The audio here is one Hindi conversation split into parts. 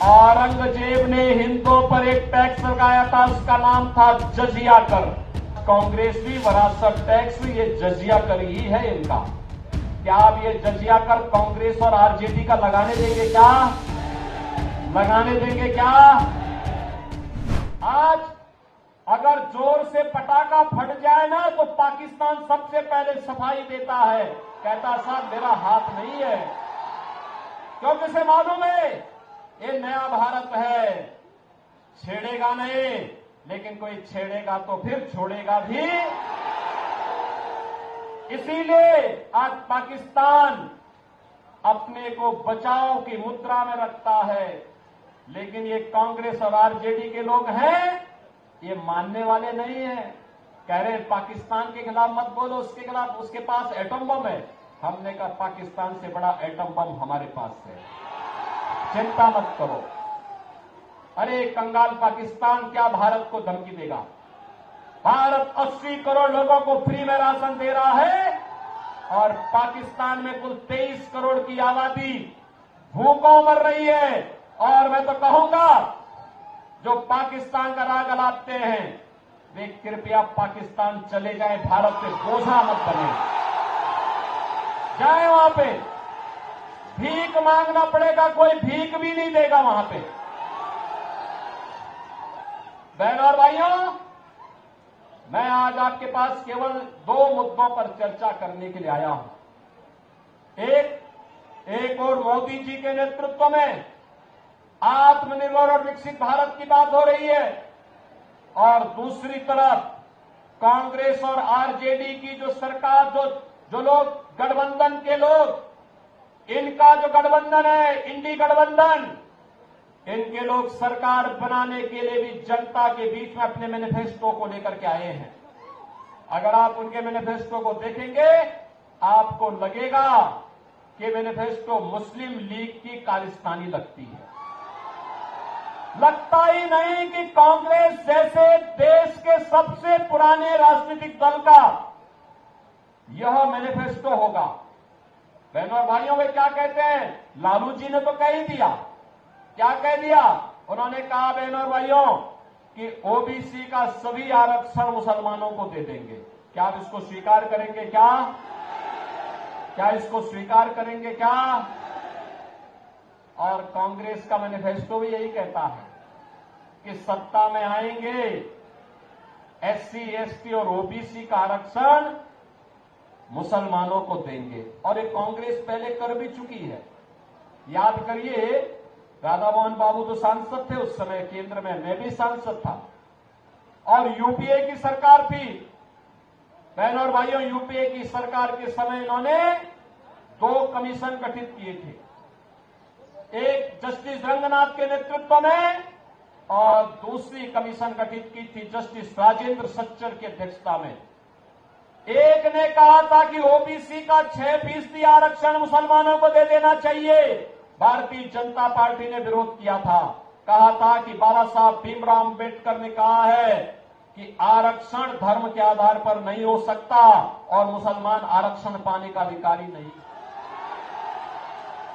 औरंगजेब ने हिंदुओं पर एक टैक्स लगाया था, उसका नाम था जजिया कर। कांग्रेस भी विरासत टैक्स, ये जजिया कर ही है इनका। क्या आप ये जजिया कर कांग्रेस और आरजेडी का लगाने देंगे क्या? लगाने देंगे क्या? आज अगर जोर से पटाखा फट जाए ना तो पाकिस्तान सबसे पहले सफाई देता है, कहता साहब मेरा हाथ नहीं है, क्योंकि उसे मालूम है ये नया भारत है, छेड़ेगा नहीं, लेकिन कोई छेड़ेगा तो फिर छोड़ेगा भी। इसीलिए आज पाकिस्तान अपने को बचाव की मुद्रा में रखता है, लेकिन ये कांग्रेस और आरजेडी के लोग हैं, ये मानने वाले नहीं हैं। कह रहे हैं पाकिस्तान के खिलाफ मत बोलो, उसके खिलाफ, उसके पास एटम बम है। हमने कहा पाकिस्तान से बड़ा एटम बम हमारे पास है, चिंता मत करो। अरे कंगाल पाकिस्तान क्या भारत को धमकी देगा? भारत 80 करोड़ लोगों को फ्री में राशन दे रहा है और पाकिस्तान में कुल 23 करोड़ की आबादी भूखों मर रही है। और मैं तो कहूंगा जो पाकिस्तान का राग अलापते हैं वे कृपया पाकिस्तान चले जाए, भारत पे बोझा मत बने। जाए वहां पे, भीख मांगना पड़ेगा, कोई भीख भी नहीं देगा वहां पे। बहनों और भाइयों, मैं आज आपके पास केवल 2 मुद्दों पर चर्चा करने के लिए आया हूं। एक और मोदी जी के नेतृत्व में आत्मनिर्भर और विकसित भारत की बात हो रही है, और दूसरी तरफ कांग्रेस और आरजेडी की जो सरकार, जो लोग गठबंधन के लोग, इनका जो गठबंधन है, इंडी गठबंधन, इनके लोग सरकार बनाने के लिए भी जनता के बीच में अपने मैनिफेस्टो को लेकर के आए हैं। अगर आप उनके मैनिफेस्टो को देखेंगे आपको लगेगा कि मैनिफेस्टो मुस्लिम लीग की खालिस्तानी लगती है। लगता ही नहीं कि कांग्रेस जैसे देश के सबसे पुराने राजनीतिक दल का यह मैनिफेस्टो होगा। बहनों और भाइयों, वे क्या कहते हैं? लालू जी ने तो कह ही दिया। क्या कह दिया? उन्होंने कहा बहनों और भाइयों कि ओबीसी का सभी आरक्षण मुसलमानों को दे देंगे। क्या आप इसको स्वीकार करेंगे? क्या इसको स्वीकार करेंगे क्या? और कांग्रेस का मैनिफेस्टो भी यही कहता है कि सत्ता में आएंगे, एससी, एसटी और ओबीसी का आरक्षण मुसलमानों को देंगे। और ये कांग्रेस पहले कर भी चुकी है। याद करिए, राधा मोहन बाबू तो सांसद थे उस समय केंद्र में, मैं भी सांसद था, और यूपीए की सरकार थी। बहनों और भाइयों, यूपीए की सरकार के समय इन्होंने 2 कमीशन गठित किए थे, एक जस्टिस रंगनाथ के नेतृत्व में और दूसरी कमीशन गठित की थी जस्टिस राजेंद्र सच्चर की अध्यक्षता में। एक ने कहा था कि ओबीसी का 6% आरक्षण मुसलमानों को दे देना चाहिए। भारतीय जनता पार्टी ने विरोध किया था, कहा था कि बाबा साहब भीमराव अम्बेडकर ने कहा है कि आरक्षण धर्म के आधार पर नहीं हो सकता और मुसलमान आरक्षण पाने का अधिकारी नहीं।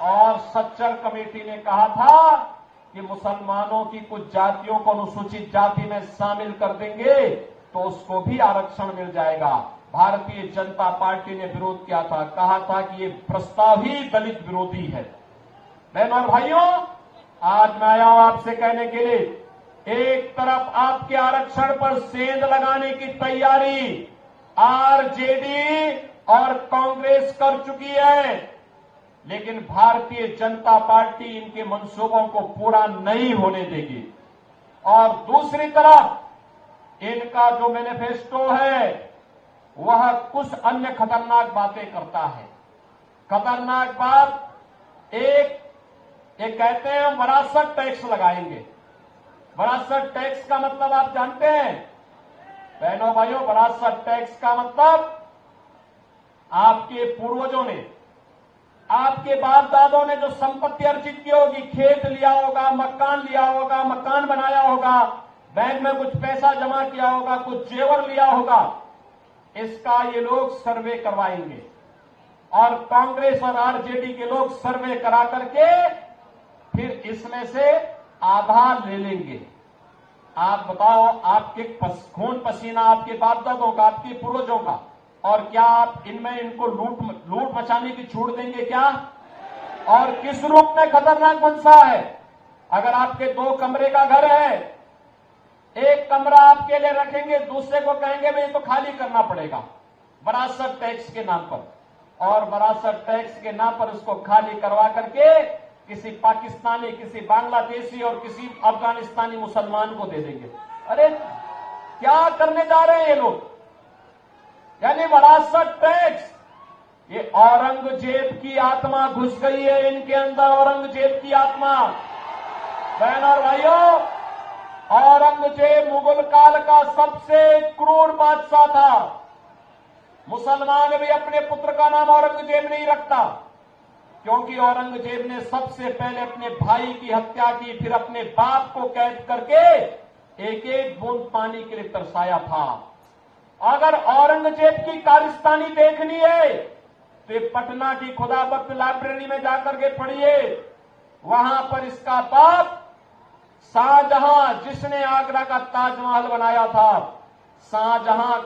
और सच्चर कमेटी ने कहा था कि मुसलमानों की कुछ जातियों को अनुसूचित जाति में शामिल कर देंगे तो उसको भी आरक्षण मिल जाएगा। भारतीय जनता पार्टी ने विरोध किया था, कहा था कि ये प्रस्ताव ही दलित विरोधी है। बहनों और भाइयों, आज मैं आया हूं आपसे कहने के लिए, एक तरफ आपके आरक्षण पर सेंध लगाने की तैयारी आरजेडी और कांग्रेस कर चुकी है, लेकिन भारतीय जनता पार्टी इनके मंसूबों को पूरा नहीं होने देगी। और दूसरी तरफ इनका जो मैनिफेस्टो है वह कुछ अन्य खतरनाक बातें करता है। खतरनाक बात एक, ये कहते हैं हम विरासत टैक्स लगाएंगे। विरासत टैक्स का मतलब आप जानते हैं बहनों भाइयों? विरासत टैक्स का मतलब आपके पूर्वजों ने, आपके बाप दादों ने जो संपत्ति अर्जित की होगी, खेत लिया होगा, मकान लिया होगा, मकान बनाया होगा, बैंक में कुछ पैसा जमा किया होगा, कुछ जेवर लिया होगा, इसका ये लोग सर्वे करवाएंगे। और कांग्रेस और आरजेडी के लोग सर्वे करा करके फिर इसमें से आधा ले लेंगे। आप बताओ, आपके खून पसीना आपके बाप दादों का, आपके पूर्वजों का, और क्या आप इनमें इनको लूट मचाने की छूट देंगे क्या? और किस रूप में खतरनाक मनसा है? अगर आपके 2 कमरे का घर है, एक कमरा आपके लिए रखेंगे, दूसरे को कहेंगे भाई तो खाली करना पड़ेगा विरासत टैक्स के नाम पर, और विरासत टैक्स के नाम पर उसको खाली करवा करके किसी पाकिस्तानी, किसी बांग्लादेशी और किसी अफगानिस्तानी मुसलमान को दे देंगे। अरे क्या करने जा रहे हैं ये लोग? यानी विरासत टैक्स, ये औरंगजेब की आत्मा घुस गई है इनके अंदर, औरंगजेब की आत्मा। बहन और भाइयों, औरंगजेब मुगल काल का सबसे क्रूर बादशाह था। मुसलमान भी अपने पुत्र का नाम औरंगजेब नहीं रखता, क्योंकि औरंगजेब ने सबसे पहले अपने भाई की हत्या की, फिर अपने बाप को कैद करके एक एक बूंद पानी के लिए तरसाया था। अगर औरंगजेब की कारस्तानी देखनी है तो पटना की खुदाबख्त लाइब्रेरी में जाकर के पढ़िए। वहां पर इसका बाप शाहजहां, जिसने आगरा का ताजमहल बनाया था, शाहजहां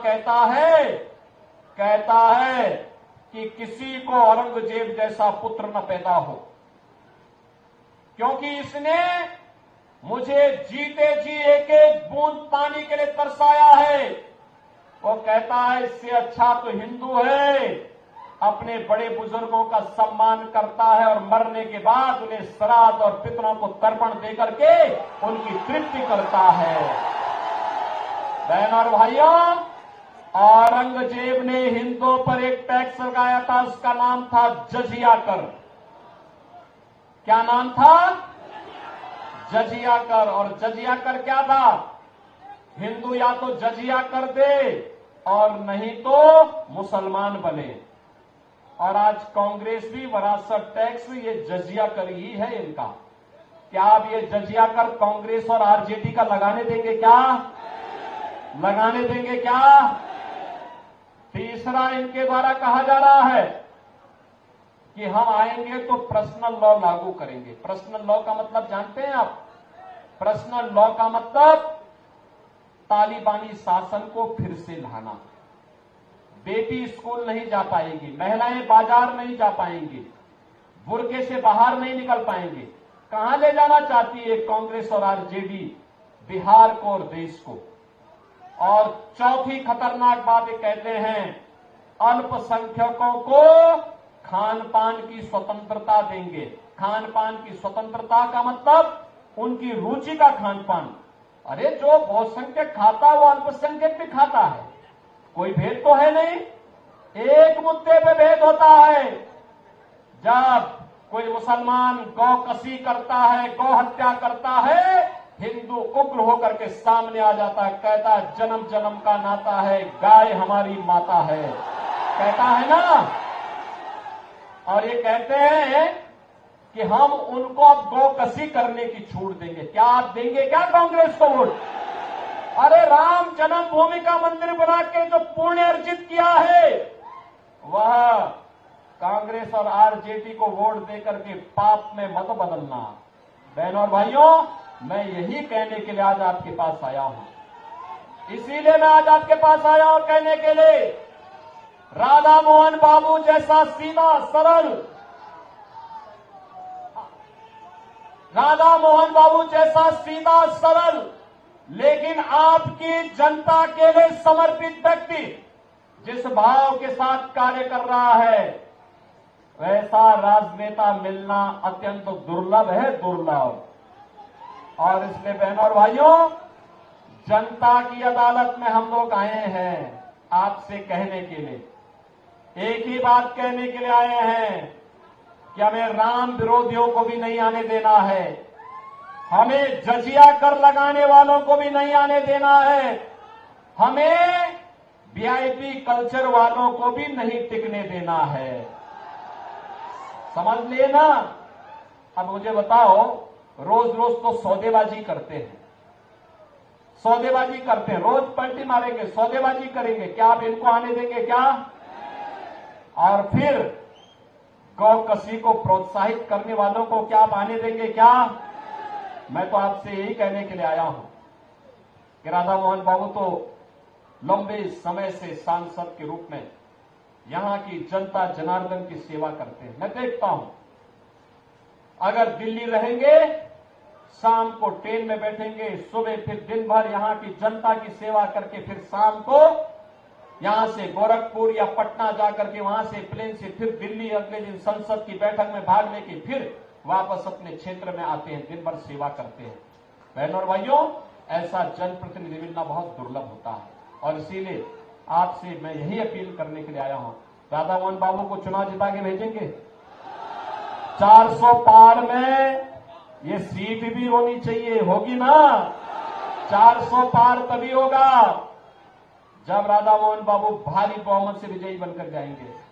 कहता है कि किसी को औरंगजेब जैसा पुत्र न पैदा हो, क्योंकि इसने मुझे जीते जी एक एक बूंद पानी के लिए तरसाया है। वो कहता है इससे अच्छा तो हिंदू है, अपने बड़े बुजुर्गों का सम्मान करता है और मरने के बाद उन्हें श्राद्ध और पितरों को तर्पण देकर के उनकी तृप्ति करता है। बहन और भाइयों, औरंगजेब ने हिंदुओं पर एक टैक्स लगाया था, उसका नाम था जजिया कर। क्या नाम था? जजिया कर। और जजिया कर क्या था? हिंदू या तो जजिया कर दे और नहीं तो मुसलमान बने। और आज कांग्रेस भी विरासत टैक्स, ये जजिया कर ही है इनका। क्या आप ये जजिया कर कांग्रेस और आरजेडी का लगाने देंगे क्या? लगाने देंगे क्या? तीसरा, इनके द्वारा कहा जा रहा है कि हम आएंगे तो पर्सनल लॉ लागू करेंगे। पर्सनल लॉ का मतलब जानते हैं आप? पर्सनल लॉ का मतलब तालिबानी शासन को फिर से लाना। बेटी स्कूल नहीं जा पाएगी, महिलाएं बाजार नहीं जा पाएंगी, बुर्के से बाहर नहीं निकल पाएंगे। कहां ले जाना चाहती है कांग्रेस और आरजेडी? बिहार को और देश को। और चौथी खतरनाक बात ये कहते हैं, अल्पसंख्यकों को खान पान की स्वतंत्रता देंगे। खान पान की स्वतंत्रता का मतलब उनकी रुचि का खान पान। अरे जो बहुसंख्यक खाता है वो अल्पसंख्यक भी खाता है, कोई भेद तो है नहीं। एक मुद्दे पे भेद होता है, जब कोई मुसलमान गौ कसी करता है, गौ हत्या करता है, हिंदू उग्र होकर के सामने आ जाता है, कहता है जन्म जन्म का नाता है, गाय हमारी माता है, कहता है ना। और ये कहते हैं कि हम उनको अब गौ कसी करने की छूट देंगे। क्या आप देंगे क्या कांग्रेस को वोट? अरे राम जन्मभूमि का मंदिर बना के जो पुण्य अर्जित किया है, वह कांग्रेस और आरजेडी को वोट देकर के पाप में मत बदलना। बहनों और भाइयों, मैं यही कहने के लिए आज आपके पास आया हूं। इसीलिए मैं आज आपके पास आया हूं कहने के लिए, राधा मोहन बाबू जैसा सीधा सरल, राधा मोहन बाबू जैसा सीधा सरल लेकिन आपकी जनता के लिए समर्पित व्यक्ति जिस भाव के साथ कार्य कर रहा है, वैसा राजनेता मिलना अत्यंत दुर्लभ है, दुर्लभ। और इसलिए बहनों और भाइयों, जनता की अदालत में हम लोग आए हैं आपसे कहने के लिए, एक ही बात कहने के लिए आए हैं कि हमें राम विरोधियों को भी नहीं आने देना है, हमें जजिया कर लगाने वालों को भी नहीं आने देना है, हमें वीआईपी कल्चर वालों को भी नहीं टिकने देना है। समझ लेना। अब मुझे बताओ, रोज रोज तो सौदेबाजी करते हैं, सौदेबाजी करते हैं, रोज पलटी मारेंगे, सौदेबाजी करेंगे, क्या आप इनको आने देंगे क्या? और फिर गौ कसी को प्रोत्साहित करने वालों को क्या आप आने देंगे क्या? मैं तो आपसे यही कहने के लिए आया हूं कि राधा मोहन बाबू तो लंबे समय से सांसद के रूप में यहां की जनता जनार्दन की सेवा करते हैं। मैं देखता हूं, अगर दिल्ली रहेंगे, शाम को ट्रेन में बैठेंगे, सुबह फिर दिन भर यहां की जनता की सेवा करके फिर शाम को यहां से गोरखपुर या पटना जाकर के वहां से प्लेन से फिर दिल्ली अगले दिन संसद की बैठक में भाग लेके फिर वापस अपने क्षेत्र में आते हैं, दिन भर सेवा करते हैं। बहनों और भाइयों, ऐसा जनप्रतिनिधि मिलना बहुत दुर्लभ होता है और इसीलिए आपसे मैं यही अपील करने के लिए आया हूं, राधा मोहन बाबू को चुनाव जिता के भेजेंगे। 400 पार में ये सीट भी होनी चाहिए, होगी ना? 400 पार तभी होगा जब राधा मोहन बाबू भारी बहुमत से विजयी बनकर जाएंगे।